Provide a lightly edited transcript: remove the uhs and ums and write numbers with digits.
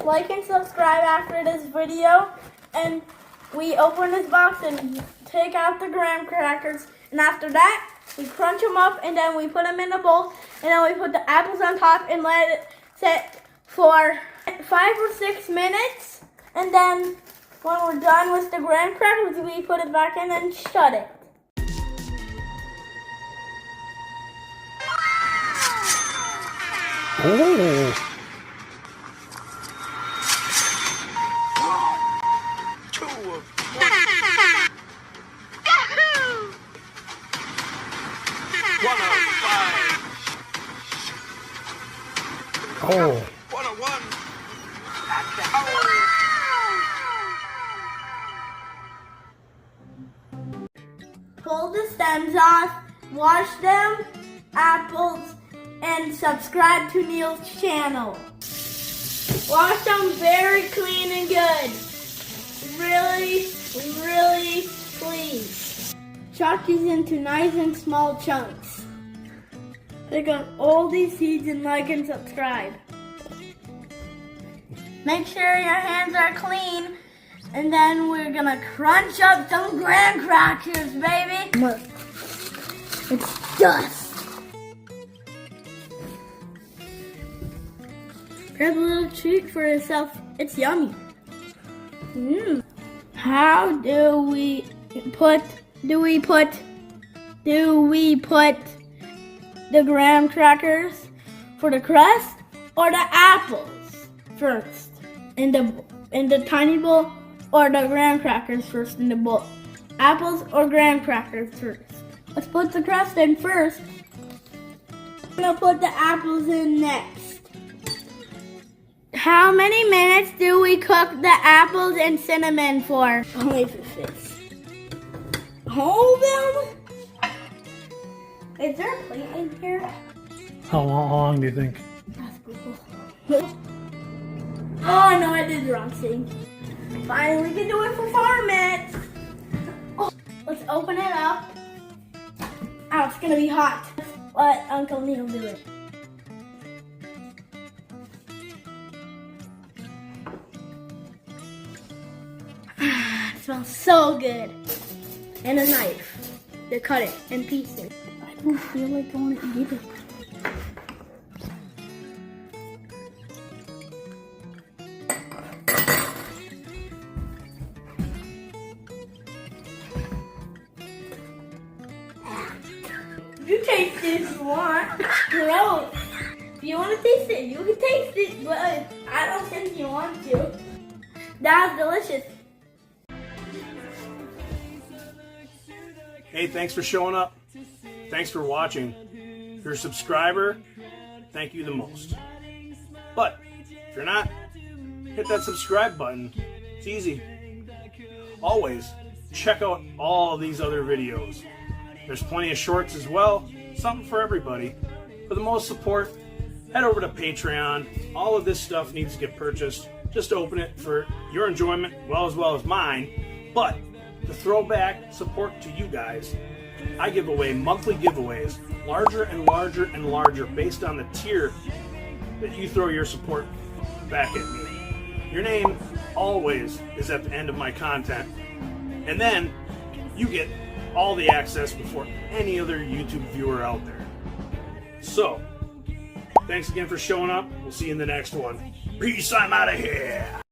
like and subscribe after this video. And we open this box and take out the graham crackers. And after that, we crunch them up and then we put them in a bowl. And then we put the apples on top and let it sit for 5 or 6 minutes. And then when we're done with the graham crackers, we put it back in and shut it. Oh. Oh. 101. Pull the stems off, wash them, apples, and subscribe to Neil's channel. Wash them very clean and good. Really, really clean. Chop these into nice and small chunks. Pick up all these seeds and like and subscribe. Make sure your hands are clean, and then we're gonna crunch up some graham crackers, baby. Look, it's dust. Grab a little treat for yourself. It's yummy. How do we put the graham crackers for the crust or the apples first in the tiny bowl, or the graham crackers first in the bowl? Apples or graham crackers first? Let's put the crust in first. I'm gonna put the apples in next. How many minutes do we cook the apples and cinnamon for? Only for this. Hold them. Is there a plate in here? How long do you think? That's cool. Oh no, I did the wrong thing. Finally, we can do it for Farmit. Oh, let's open it up. Oh, it's gonna be hot. Let Uncle Neil do it. It smells so good. And a knife to cut it in pieces. I don't feel like going to eat it. You taste it if you want. Gross. If you want to taste it, you can taste it, but I don't think you want to. That's delicious. Hey, thanks for showing up. Thanks for watching. If you're a subscriber, thank you the most. But if you're not, hit that subscribe button. It's easy. Always check out all these other videos. There's plenty of shorts as well. Something for everybody. For the most support, head over to Patreon. All of this stuff needs to get purchased. Just open it for your enjoyment as well as mine. But to throw back support to you guys, I give away monthly giveaways, larger and larger and larger, based on the tier that you throw your support back at me. Your name always is at the end of my content, and then you get all the access before any other YouTube viewer out there. So, thanks again for showing up. We'll see you in the next one. Peace, I'm out of here.